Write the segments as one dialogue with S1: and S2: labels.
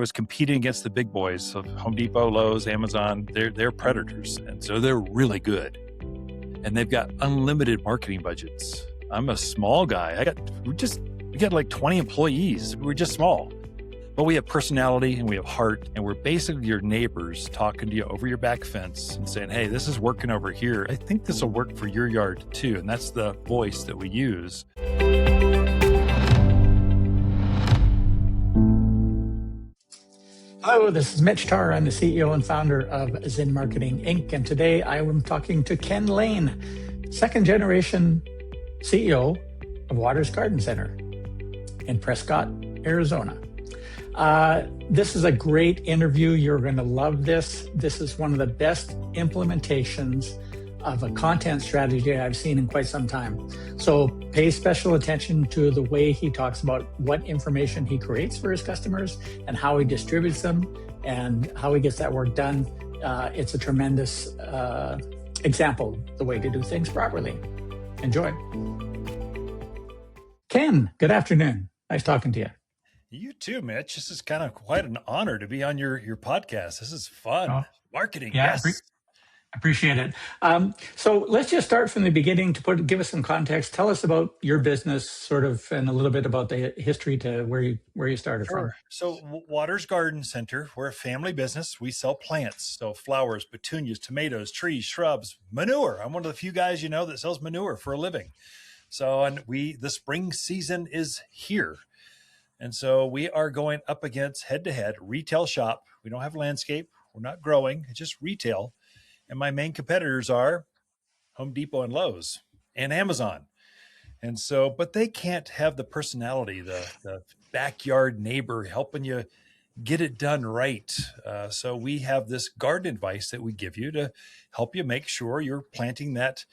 S1: was competing against the big boys. So Home Depot, Lowe's, Amazon, they're predators. And so they're really good. And they've got unlimited marketing budgets. I'm a small guy. We got like 20 employees. We're just small. But we have personality and we have heart, and we're basically your neighbors talking to you over your back fence and saying, hey, this is working over here. I think this will work for your yard too. And that's the voice that we use.
S2: Hello, this is Mitch Tarr. I'm the CEO and founder of Zin Marketing Inc. And today I am talking to Ken Lain, second generation CEO of Waters Garden Center in Prescott, Arizona. This is a great interview. You're going to love this. This is one of the best implementations of a content strategy I've seen in quite some time. So pay special attention to the way he talks about what information he creates for his customers and how he distributes them and how he gets that work done. It's a tremendous example, the way to do things properly. Enjoy. Ken, good afternoon. Nice talking to you.
S1: You too, Mitch. This is kind of quite an honor to be on your podcast. This is fun.
S2: Oh,
S1: Marketing,
S2: yeah,
S1: yes.
S2: Appreciate it. So let's just start from the beginning to give us some context. Tell us about your business, sort of, and a little bit about the history to where you started from.
S1: So Waters Garden Center, we're a family business. We sell plants, so flowers, petunias, tomatoes, trees, shrubs, manure. I'm one of the few guys that sells manure for a living. So, and the spring season is here. And so we are going up against head-to-head retail shop. We don't have landscape. We're not growing. It's just retail. And my main competitors are Home Depot and Lowe's and Amazon. And so, but they can't have the personality, the backyard neighbor helping you get it done right. So we have this garden advice that we give you to help you make sure you're planting that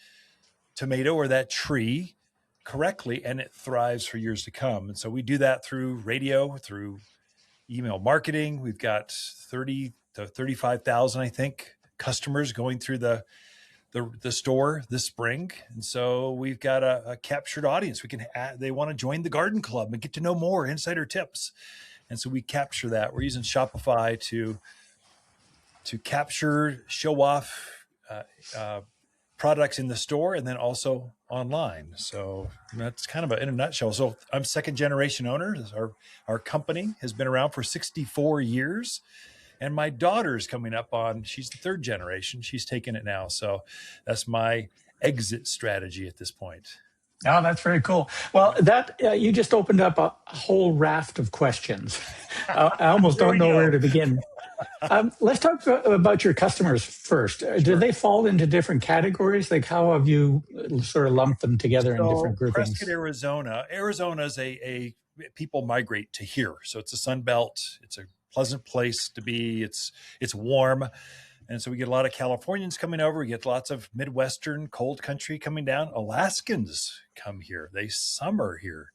S1: tomato or that tree correctly and it thrives for years to come. And so we do that through radio, through email marketing. We've got 30 to 35,000, I think, customers going through the store this spring. And so we've got a captured audience. They want to join the garden club and get to know more insider tips. And so we capture that. We're using Shopify to capture, show off products in the store and then also online. So that's kind of in a nutshell. So I'm second generation owner. Our company has been around for 64 years. And my daughter's coming up she's the third generation. She's taking it now. So that's my exit strategy at this point.
S2: Oh, that's very cool. Well, you just opened up a whole raft of questions. I almost don't know where to begin. Let's talk about your customers first. Sure. Do they fall into different categories? Like, how have you sort of lumped them together in different groupings?
S1: Prescott, Arizona. Arizona's people migrate to here. So it's a Sun Belt. It's a pleasant place to be. It's warm. And so we get a lot of Californians coming over. We get lots of Midwestern cold country coming down. Alaskans come here. They summer here.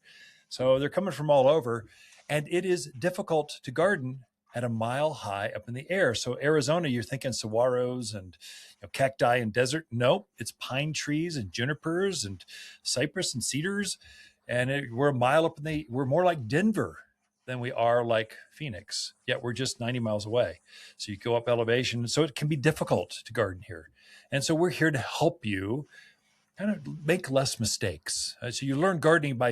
S1: So they're coming from all over. And it is difficult to garden at a mile high up in the air. So Arizona, you're thinking saguaros and cacti and desert. Nope, it's pine trees and junipers and cypress and cedars. And we're a mile up we're more like Denver than we are like Phoenix, yet we're just 90 miles away. So you go up elevation. So it can be difficult to garden here. And so we're here to help you kind of make less mistakes. So you learn gardening by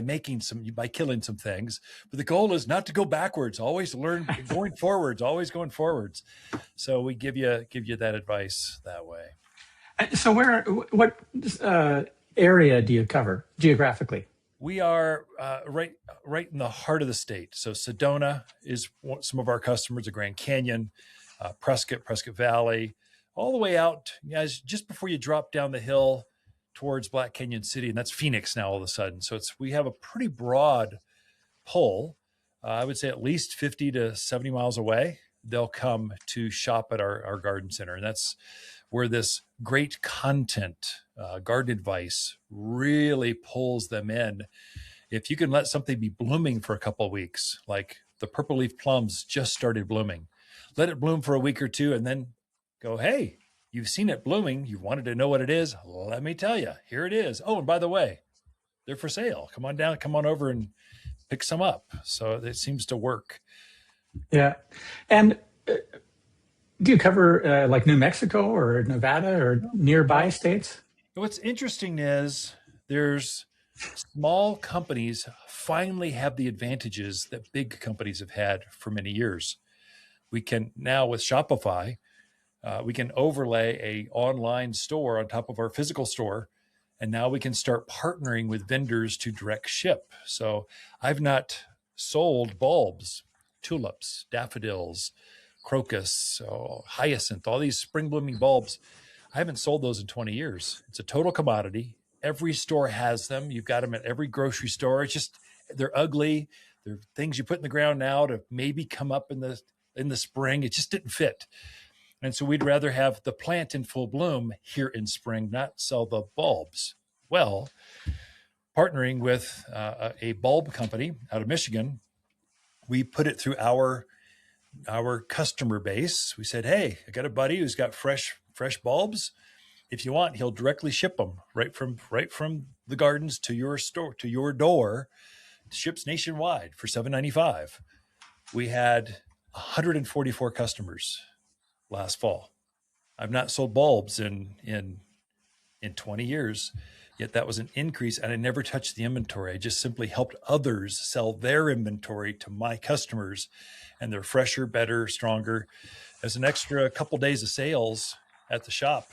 S1: killing some things, but the goal is not to go backwards, always learn going forwards, always going forwards. So we give you that advice that way.
S2: So what area do you cover geographically?
S1: We are right in the heart of the state. So Sedona is some of our customers, the Grand Canyon, Prescott Valley, all the way out, guys, just before you drop down the hill towards Black Canyon City, and that's Phoenix now all of a sudden. So we have a pretty broad pull. I would say at least 50 to 70 miles away, they'll come to shop at our garden center. And that's where this great content, garden advice, really pulls them in. If you can let something be blooming for a couple of weeks, like the purple leaf plums just started blooming, let it bloom for a week or two and then go, hey, you've seen it blooming. You wanted to know what it is. Let me tell you, here it is. Oh, and by the way, they're for sale. Come on over and pick some up. So it seems to work.
S2: Yeah. And do you cover like New Mexico or Nevada or nearby
S1: No.
S2: states?
S1: What's interesting is there's small companies finally have the advantages that big companies have had for many years. We can now with Shopify, we can overlay a online store on top of our physical store, and now we can start partnering with vendors to direct ship. So I've not sold bulbs, tulips, daffodils, crocus, hyacinth, all these spring blooming bulbs. I haven't sold those in 20 years. It's a total commodity. Every store has them. You've got them at every grocery store. It's just they're ugly. They're things you put in the ground now to maybe come up in the spring. It just didn't fit. And so we'd rather have the plant in full bloom here in spring, not sell the bulbs. Well, partnering with a bulb company out of Michigan, we put it through our customer base. We said, "Hey, I got a buddy who's got fresh bulbs. If you want, he'll directly ship them right from the gardens to your store to your door. It ships nationwide for $7.95." We had 144 customers last fall. I've not sold bulbs in 20 years, yet that was an increase, and I never touched the inventory. I just simply helped others sell their inventory to my customers, and they're fresher, better, stronger. As an extra couple days of sales at the shop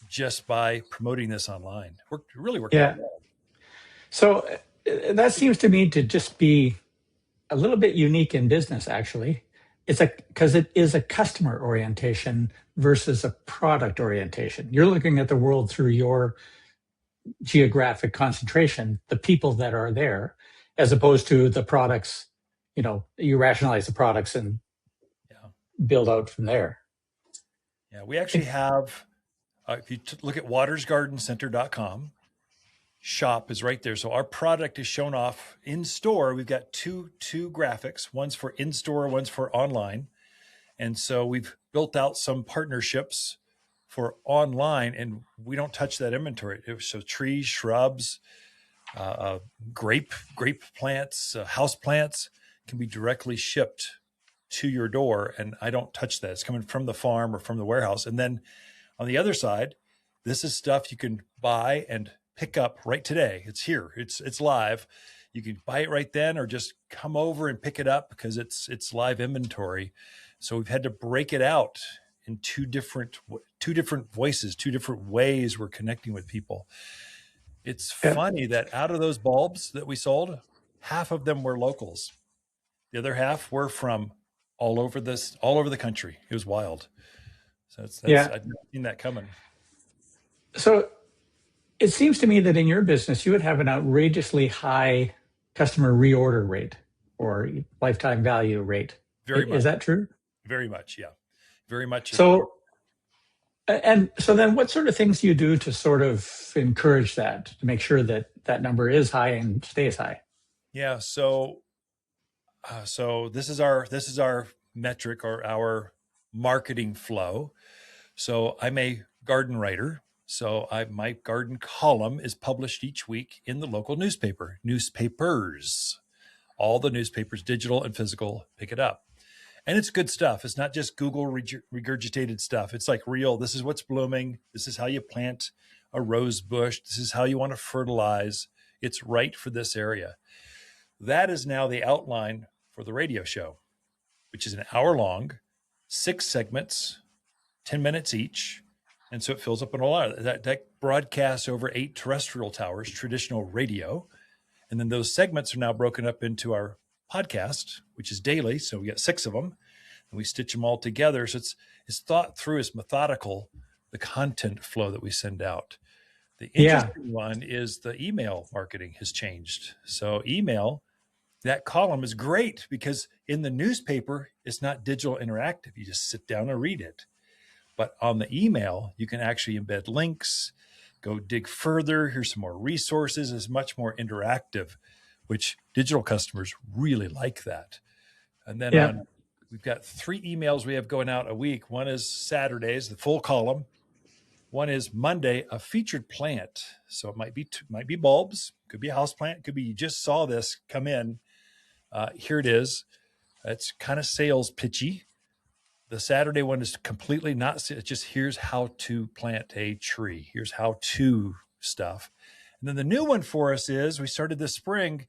S1: just by promoting this online. Really worked out
S2: Yeah.
S1: well.
S2: So that seems to me to just be a little bit unique in business, actually. It's because it is a customer orientation versus a product orientation. You're looking at the world through your geographic concentration, the people that are there, as opposed to the products. You rationalize the products and
S1: Yeah.
S2: build out from there.
S1: Yeah. We actually have, if you look at watersgardencenter.com, shop is right there. So our product is shown off in store. We've got two graphics. One's for in store, one's for online. And so we've built out some partnerships for online, and we don't touch that inventory. So trees, shrubs, grape plants, house plants can be directly shipped to your door, and I don't touch that. It's coming from the farm or from the warehouse. And then on the other side, this is stuff you can buy and pick up right today. It's here. It's live. You can buy it right then, or just come over and pick it up because it's live inventory. So we've had to break it out in two different voices, two different ways we're connecting with people. It's
S2: Yeah.
S1: funny that out of those bulbs that we sold, half of them were locals. The other half were from all over the country. It was wild. So that's
S2: Yeah.
S1: I'd never seen that coming.
S2: So it seems to me that in your business, you would have an outrageously high customer reorder rate or lifetime value rate.
S1: Very
S2: Is
S1: much,
S2: that true?
S1: very much, yeah, very much.
S2: So, and so then what sort of things do you do to sort of encourage that, to make sure that that number is high and stays high?
S1: Yeah. So this is our metric or our marketing flow. So I'm a garden writer. So my garden column is published each week in the local newspapers. All the newspapers, digital and physical, pick it up. And it's good stuff. It's not just Google regurgitated stuff. It's like real. This is what's blooming. This is how you plant a rose bush. This is how you want to fertilize. It's right for this area. That is now the outline for the radio show, which is an hour long, 6 segments, 10 minutes each. And so it fills up an lot. That broadcasts over 8 terrestrial towers, traditional radio. And then those segments are now broken up into our podcast, which is daily. So we got 6 of them, and we stitch them all together. So it's thought through, it's methodical, the content flow that we send out. The
S2: Yeah.
S1: interesting one is the email marketing has changed. So email, that column is great because in the newspaper, it's not digital interactive. You just sit down and read it. But on the email, you can actually embed links, go dig further. Here's some more resources. It's much more interactive, which digital customers really like that. And then
S2: Yeah.
S1: we've got 3 emails we have going out a week. One is Saturdays, the full column. One is Monday, a featured plant. So it might be bulbs, could be a house plant, could be you just saw this come in. Here it is. It's kind of sales pitchy. The Saturday one is completely not, it's just here's how to plant a tree. Here's how to stuff. And then the new one for us is we started this spring,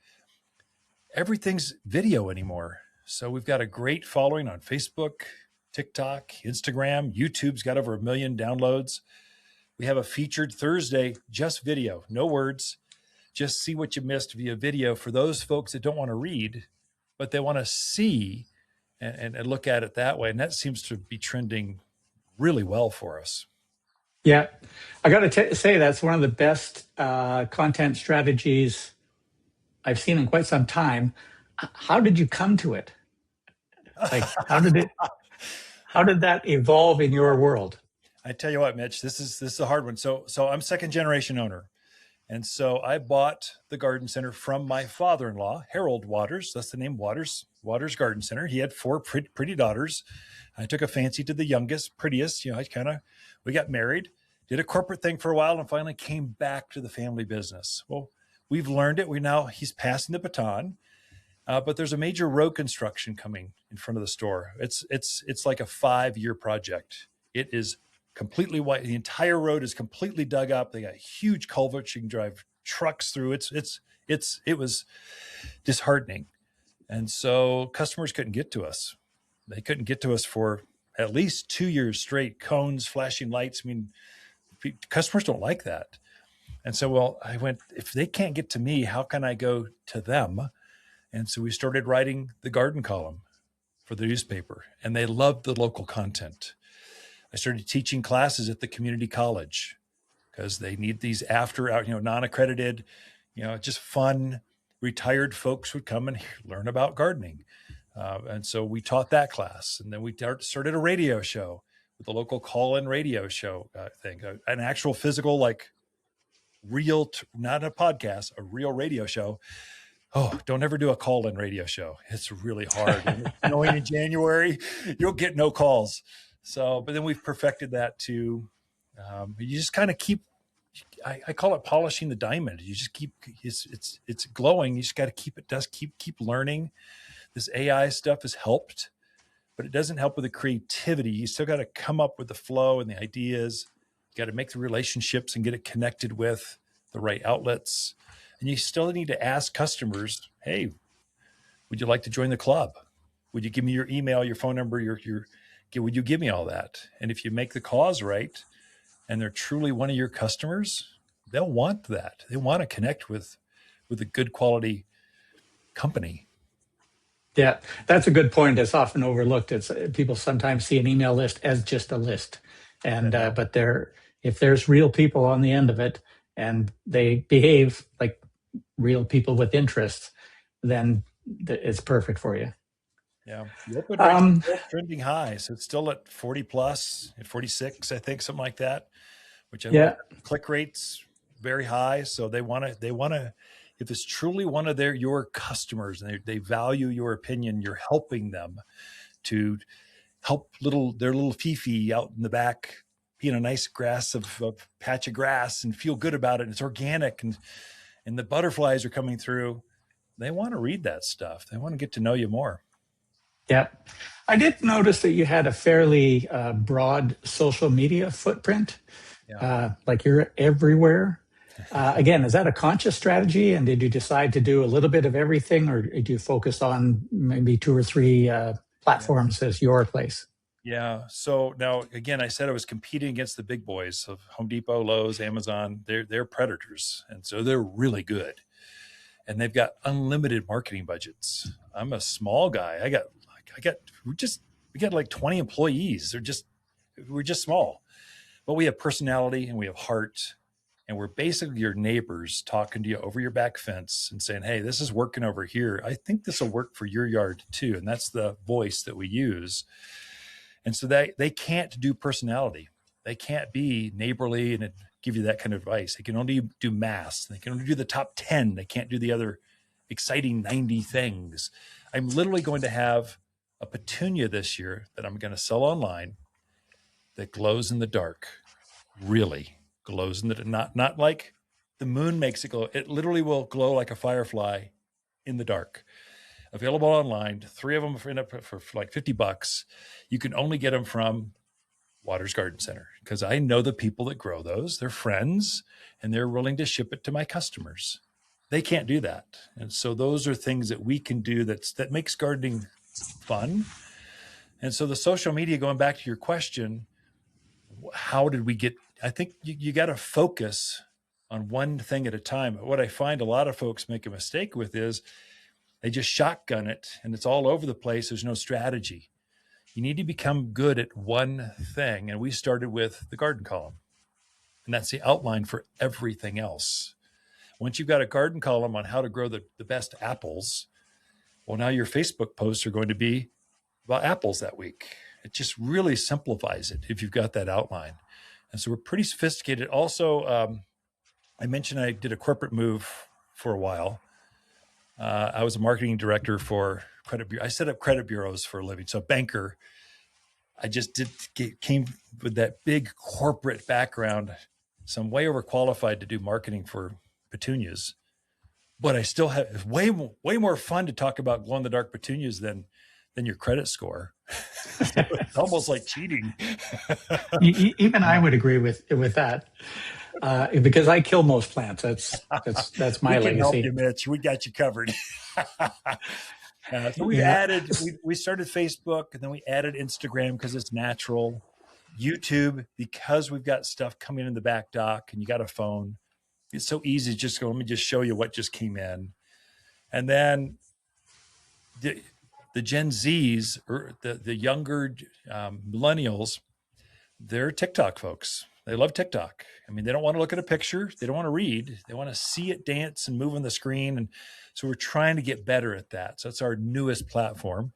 S1: everything's video anymore. So we've got a great following on Facebook, TikTok, Instagram. YouTube's got over 1 million downloads. We have a featured Thursday, just video, no words. Just see what you missed via video for those folks that don't want to read, but they want to see and look at it that way. And that seems to be trending really well for us.
S2: Yeah, I got to say that's one of the best content strategies I've seen in quite some time. How did you come to it? Like, how did that evolve in your world?
S1: I tell you what, Mitch, this is a hard one. So I'm second generation owner. And so I bought the garden center from my father-in-law, Harold Waters. That's the name, Waters Garden Center. He had 4 pretty daughters. I took a fancy to the youngest, prettiest. We got married, did a corporate thing for a while, and finally came back to the family business. Well, we've learned it. He's passing the baton, but there's a major road construction coming in front of the store. It's like a 5-year project. It is completely white. The entire road is completely dug up. They got huge culverts you can drive trucks through. It was disheartening. And so customers couldn't get to us. They couldn't get to us for at least 2 years straight, cones, flashing lights. I mean, customers don't like that. And so, I went, if they can't get to me, how can I go to them? And so we started writing the garden column for the newspaper, and they loved the local content. I started teaching classes at the community college because they need these non-accredited, just fun, retired folks would come and learn about gardening. And so we taught that class. And then we started a radio show with a local call-in radio show thing, an actual physical, like real, not a podcast, a real radio show. Oh, don't ever do a call-in radio show. It's really hard. Knowing in January, you'll get no calls. So, but then we've perfected that too. You just kind of keep, I call it polishing the diamond. You just keep, it's glowing. You just got to keep learning. This AI stuff has helped, but it doesn't help with the creativity. You still got to come up with the flow and the ideas. You got to make the relationships and get it connected with the right outlets. And you still need to ask customers, hey, would you like to join the club? Would you give me your email, your phone number, would you give me all that? And if you make the cause right and they're truly one of your customers, they'll want that. They want to connect with a good quality company.
S2: Yeah, that's a good point. It's often overlooked. It's people sometimes see an email list as just a list, and but if there's real people on the end of it and they behave like real people with interests, then it's perfect for you.
S1: Yeah, the open rate is still trending high, so it's still at 40 plus, at 46, I think, something like that. Which I love. Click rates very high, so they want to. If it's truly one of your customers and they value your opinion, you're helping them to help their little Fifi out in the back, be in a nice patch of grass and feel good about it. And it's organic and the butterflies are coming through. They want to read that stuff. They want to get to know you more.
S2: Yeah. I did notice that you had a fairly broad social media footprint. Yeah. Like you're everywhere. Again, is that a conscious strategy? And did you decide to do a little bit of everything, or did you focus on maybe 2 or 3 platforms as your place?
S1: Yeah. So now, again, I said I was competing against the big boys of Home Depot, Lowe's, Amazon. They're predators. And so they're really good. And they've got unlimited marketing budgets. I'm a small guy. We got like 20 employees. We're just small, but we have personality and we have heart, and we're basically your neighbors talking to you over your back fence and saying, hey, this is working over here. I think this will work for your yard too. And that's the voice that we use. And so they can't do personality. They can't be neighborly and give you that kind of advice. They can only do mass. They can only do the top 10. They can't do the other exciting 90 things. I'm literally going to have a petunia this year that I'm going to sell online that glows in the dark. Really glows in the not like the moon makes it glow. It literally will glow like a firefly in the dark. available online. 3 of them for like $50. You can only get them from Waters Garden Center because I know the people that grow those. They're friends and they're willing to ship it to my customers. They can't do that. And so those are things that we can do that makes gardening fun. And so the social media, going back to your question, how did we get, I think you got to focus on one thing at a time. What I find a lot of folks make a mistake with is they just shotgun it and it's all over the place. There's no strategy. You need to become good at one thing. And we started with the garden column. And that's the outline for everything else. Once you've got a garden column on how to grow the best apples, well, now your Facebook posts are going to be about apples that week. It just really simplifies it if you've got that outline. And so we're pretty sophisticated. Also, I mentioned I did a corporate move for a while. I was a marketing director for credit bureau. I set up credit bureaus for a living. So banker, I just came with that big corporate background. So I'm way overqualified to do marketing for petunias, but I still have way more fun to talk about glow in the dark petunias than your credit score. So it's almost like cheating.
S2: Even I would agree with that because I kill most plants. That's my
S1: we can
S2: legacy.
S1: help you, Mitch. We got you covered. So we started Facebook and then we added Instagram because it's natural. YouTube, because we've got stuff coming in the back dock and you got a phone. It's so easy to just go, let me just show you what just came in. And then the Gen Zs, or the younger millennials, they're TikTok folks. They love TikTok. I mean, they don't want to look at a picture. They don't want to read. They want to see it dance and move on the screen. And so we're trying to get better at that. So it's our newest platform.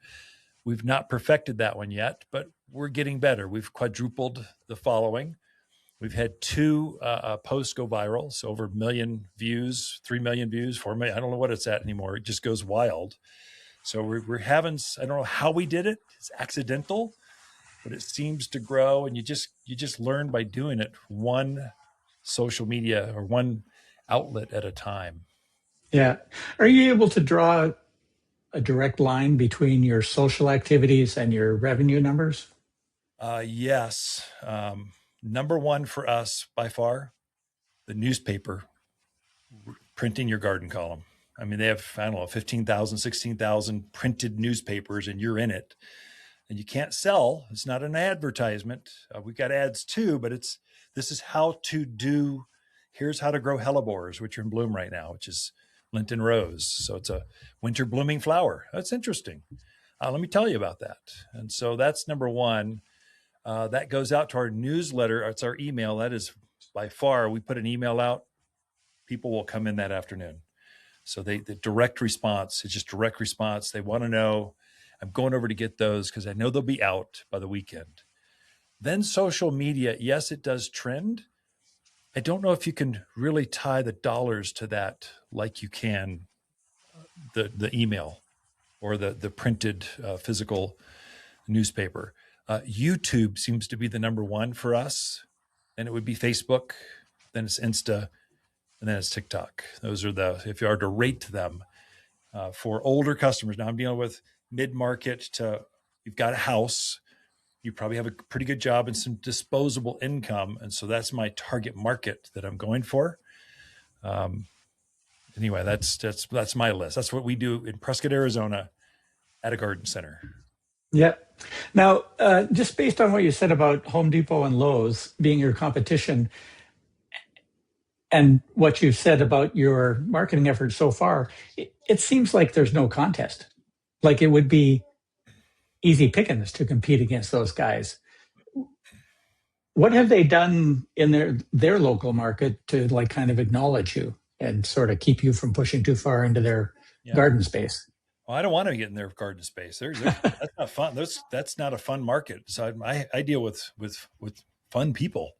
S1: We've not perfected that one yet, but we're getting better. We've quadrupled the following. We've had 2 posts go viral. So over 1 million views, 3 million views, 4 million. I don't know what it's at anymore. It just goes wild. So we're having, I don't know how we did it. It's accidental, but it seems to grow. And you just learn by doing it one social media or one outlet at a time.
S2: Yeah. Are you able to draw a direct line between your social activities and your revenue numbers?
S1: Yes. Number one for us by far, the newspaper, printing your garden column. I mean, they have, I don't know, 15,000, 16,000 printed newspapers and you're in it. And you can't sell. It's not an advertisement. We've got ads too, but this is how to do, here's how to grow hellebores, which are in bloom right now, which is Linton Rose. So it's a winter blooming flower. That's interesting. Let me tell you about that. And so that's number one. That goes out to our newsletter. It's our email. That is by far, we put an email out. People will come in that afternoon. So the direct response is just direct response. They want to know, I'm going over to get those because I know they'll be out by the weekend. Then social media, yes, it does trend. I don't know if you can really tie the dollars to that like you can the email or the printed physical newspaper. YouTube seems to be the number one for us. And it would be Facebook, then it's Insta, and then it's TikTok. Those are if you are to rate them for older customers. Now I'm dealing with mid-market to, you've got a house, you probably have a pretty good job and some disposable income. And so that's my target market that I'm going for. Anyway, that's my list. That's what we do in Prescott, Arizona at a garden center.
S2: Yeah. Now, just based on what you said about Home Depot and Lowe's being your competition and what you've said about your marketing efforts so far, it seems like there's no contest. Like it would be easy pickings to compete against those guys. What have they done in their local market to like kind of acknowledge you and sort of keep you from pushing too far into their garden space?
S1: Well, I don't want to get in their garden space. That's not fun. That's not a fun market. So I deal with fun people.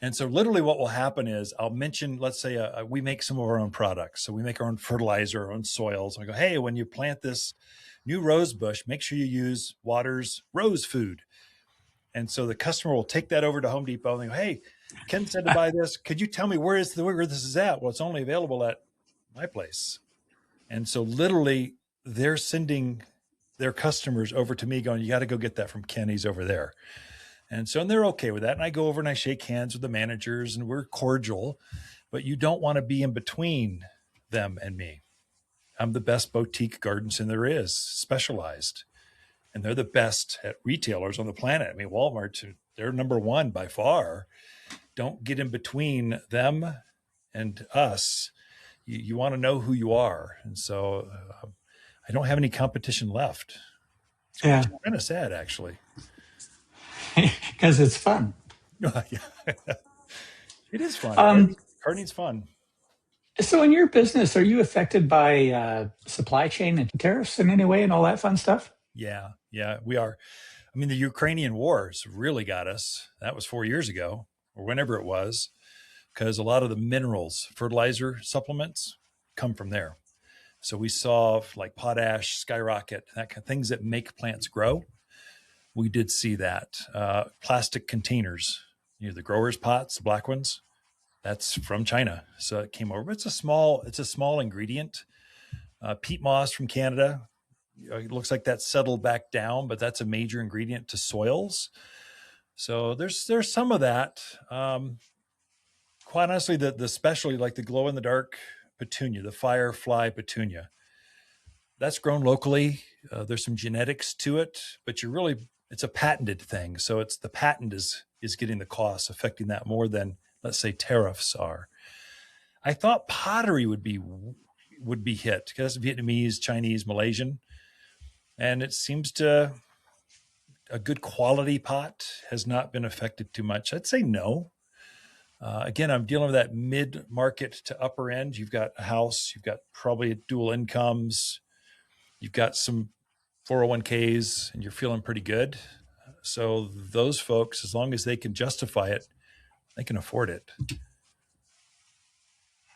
S1: And so literally what will happen is I'll mention, let's say we make some of our own products. So we make our own fertilizer, our own soils. I go, hey, when you plant this new rose bush, make sure you use Waters Rose Food. And so the customer will take that over to Home Depot and they go, hey, Ken said to buy this. Could you tell me where this is at? Well, it's only available at my place. And so literally they're sending their customers over to me going, you got to go get that from Ken. He's over there. And they're okay with that. And I go over and I shake hands with the managers and we're cordial, but you don't want to be in between them and me. I'm the best boutique garden center there is, specialized. And they're the best at retailers on the planet. I mean, Walmart, they're number one by far. Don't get in between them and us. You want to know who you are. And so I don't have any competition left. It's kind of sad, actually.
S2: Because it's fun.
S1: It is fun. Gardening's fun.
S2: So in your business, are you affected by supply chain and tariffs in any way and all that fun stuff?
S1: Yeah, we are. I mean, the Ukrainian wars really got us. That was 4 years ago or whenever it was, because a lot of the minerals, fertilizer supplements come from there. So we saw like potash skyrocket, that kind of things that make plants grow. We did see that. Plastic containers, the growers' pots, the black ones, that's from China. So it came over. It's a small ingredient. Peat moss from Canada. It looks like that's settled back down, but that's a major ingredient to soils. So there's some of that. Quite honestly, the specialty, like the glow in the dark petunia, the firefly petunia, that's grown locally. There's some genetics to it, but it's a patented thing. So it's the patent is getting the costs, affecting that more than, let's say, tariffs are. I thought pottery would be hit because Vietnamese, Chinese, Malaysian. And it seems a good quality pot has not been affected too much. I'd say no. Again, I'm dealing with that mid-market to upper end. You've got a house, you've got probably dual incomes, you've got some 401ks, and you're feeling pretty good. So those folks, as long as they can justify it, they can afford it.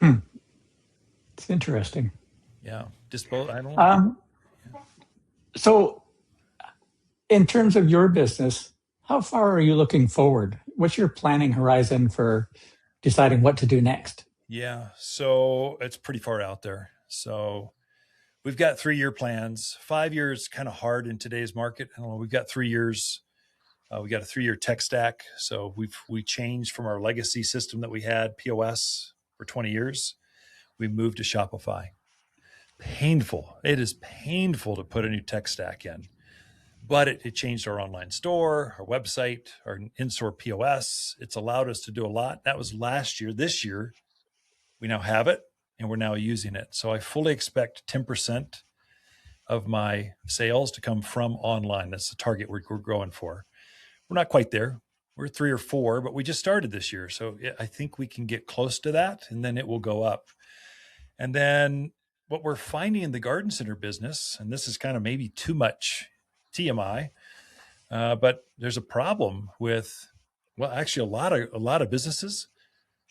S2: It's interesting.
S1: Yeah. I don't know.
S2: So in terms of your business, how far are you looking forward? What's your planning horizon for deciding what to do next?
S1: Yeah. So it's pretty far out there. So we've got 3-year plans. 5 years kind of hard in today's market. I don't know. We've got 3 years. We got a 3-year tech stack. So we changed from our legacy system that we had, POS, for 20 years. We moved to Shopify. Painful. It is painful to put a new tech stack in, but it changed our online store, our website, our in-store POS. It's allowed us to do a lot. That was last year. This year, we now have it and we're now using it. So I fully expect 10% of my sales to come from online. That's the target we're growing for. We're not quite there. We're 3 or 4, but we just started this year. So I think we can get close to that and then it will go up. And then what we're finding in the garden center business, and this is kind of maybe too much TMI, but there's a problem with, well, actually a lot of businesses,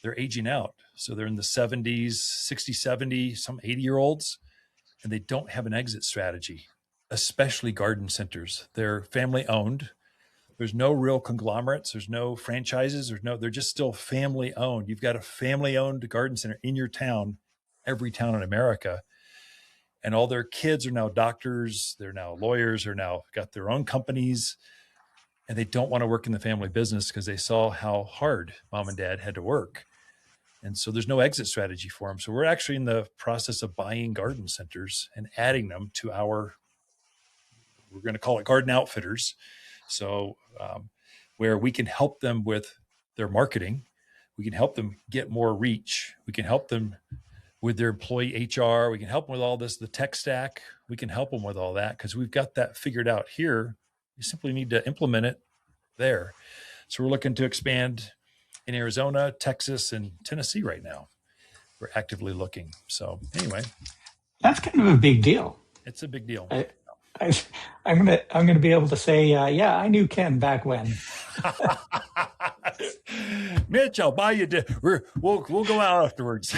S1: they're aging out. So they're in the 70s, 60, 70, some 80-year-olds, and they don't have an exit strategy, especially garden centers. They're family owned. There's no real conglomerates. There's no franchises. They're just still family owned. You've got a family owned garden center in your town, every town in America. And all their kids are now doctors. They're now lawyers. They're now got their own companies. And they don't want to work in the family business because they saw how hard mom and dad had to work. And so there's no exit strategy for them. So we're actually in the process of buying garden centers and adding them to we're going to call it garden outfitters. So where we can help them with their marketing, we can help them get more reach. We can help them with their employee HR. We can help them with all this, the tech stack. We can help them with all that because we've got that figured out here. You simply need to implement it there. So we're looking to expand in Arizona, Texas, and Tennessee right now. We're actively looking. So anyway,
S2: that's kind of a big deal.
S1: It's a big deal.
S2: I'm gonna be able to say, yeah, I knew Ken back when.
S1: Mitch, I'll buy you. We'll go out afterwards.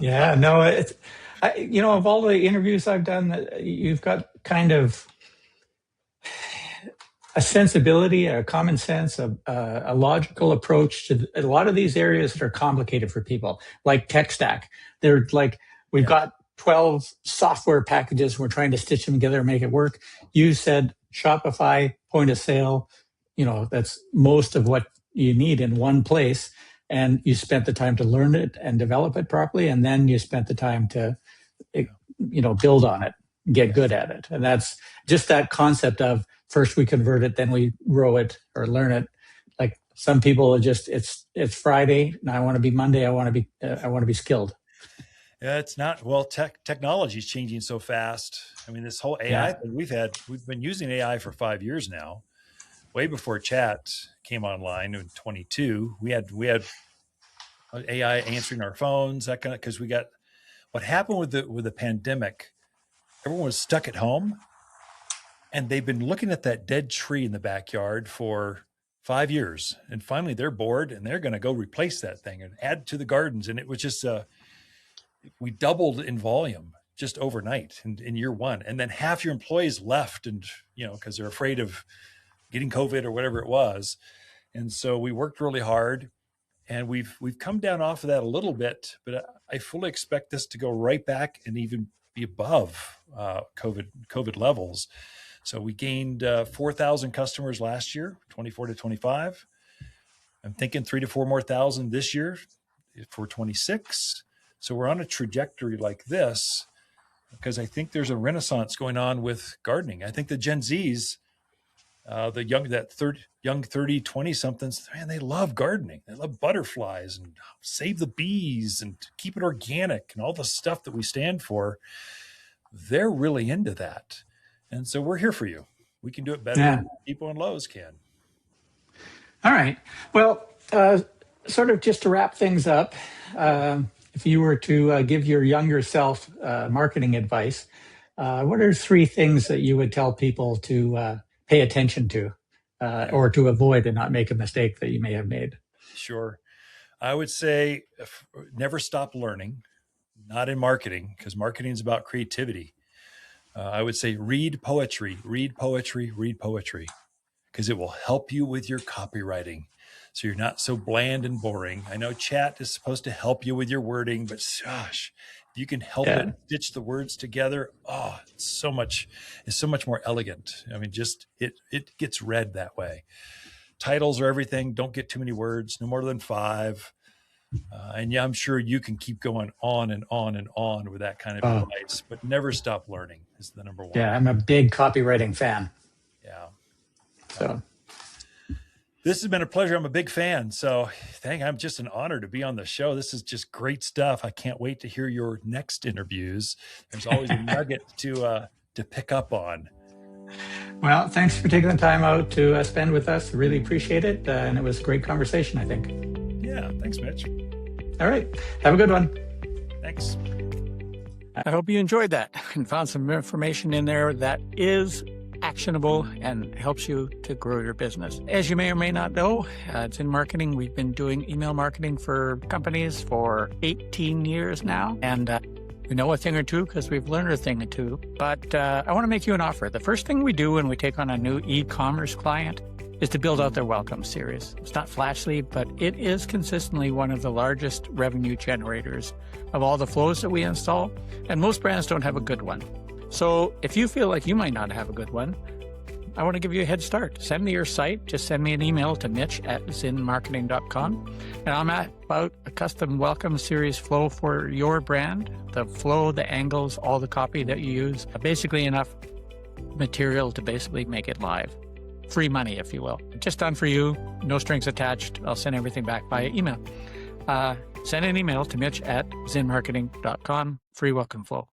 S2: Yeah, no, of all the interviews I've done, you've got kind of a sensibility, a common sense, a logical approach to a lot of these areas that are complicated for people, like tech stack. They're like, we've got 12 software packages. We're trying to stitch them together and make it work. You said Shopify, point of sale, that's most of what you need in one place. And you spent the time to learn it and develop it properly. And then you spent the time to, build on it, get good at it. And that's just that concept of first we convert it, then we grow it or learn it. Like some people are just, it's Friday. Now I want to be Monday. I want to be skilled.
S1: Yeah, it's not. Well, technology is changing so fast. I mean, this whole AI thing we've been using AI for 5 years now. Way before chat came online in 22, we had AI answering our phones, that kind of, because we got what happened with the pandemic. Everyone was stuck at home, and they've been looking at that dead tree in the backyard for 5 years, and finally they're bored and they're going to go replace that thing and add to the gardens. And it was just we doubled in volume just overnight in year one. And then half your employees left and, because they're afraid of getting COVID or whatever it was. And so we worked really hard, and we've come down off of that a little bit, but I fully expect this to go right back and even be above COVID levels. So we gained 4,000 customers last year, 24 to 25. I'm thinking 3,000 to 4,000 more this year for 26. So we're on a trajectory like this because I think there's a renaissance going on with gardening. I think the Gen Zs, the young 30, 20 somethings, man, they love gardening. They love butterflies and save the bees and keep it organic and all the stuff that we stand for. They're really into that. And so we're here for you. We can do it better than people in Lowe's can.
S2: All right. Well, sort of just to wrap things up, if you were to give your younger self marketing advice, what are 3 things that you would tell people to pay attention to or to avoid and not make a mistake that you may have made?
S1: Sure. I would say never stop learning, not in marketing, because marketing is about creativity. I would say read poetry, because it will help you with your copywriting. So you're not so bland and boring. I know chat is supposed to help you with your wording, but gosh, if you can help it stitch the words together, it's so much more elegant. I mean, just it gets read that way. Titles are everything. Don't get too many words, no more than 5. And I'm sure you can keep going on and on and on with that kind of advice, but never stop learning is the number one.
S2: Yeah, I'm a big copywriting fan.
S1: Yeah.
S2: So
S1: this has been a pleasure. I'm a big fan. So I'm just an honor to be on the show. This is just great stuff. I can't wait to hear your next interviews. There's always a nugget to pick up on.
S2: Well, thanks for taking the time out to spend with us. Really appreciate it. And it was a great conversation, I think.
S1: Yeah. Thanks, Mitch.
S2: All right. Have a good one.
S1: Thanks.
S2: I hope you enjoyed that and found some information in there that is actionable and helps you to grow your business. As you may or may not know, it's in marketing. We've been doing email marketing for companies for 18 years now. And we know a thing or two because we've learned a thing or two. But I want to make you an offer. The first thing we do when we take on a new e-commerce client is to build out their welcome series. It's not flashy, but it is consistently one of the largest revenue generators of all the flows that we install. And most brands don't have a good one. So if you feel like you might not have a good one, I want to give you a head start. Send me your site. Just send me an email to mitch@zinmarketing.com. And I'm about a custom welcome series flow for your brand. The flow, the angles, all the copy that you use. Basically enough material to basically make it live. Free money, if you will. Just done for you. No strings attached. I'll send everything back via email. Send an email to mitch@zinmarketing.com. Free welcome flow.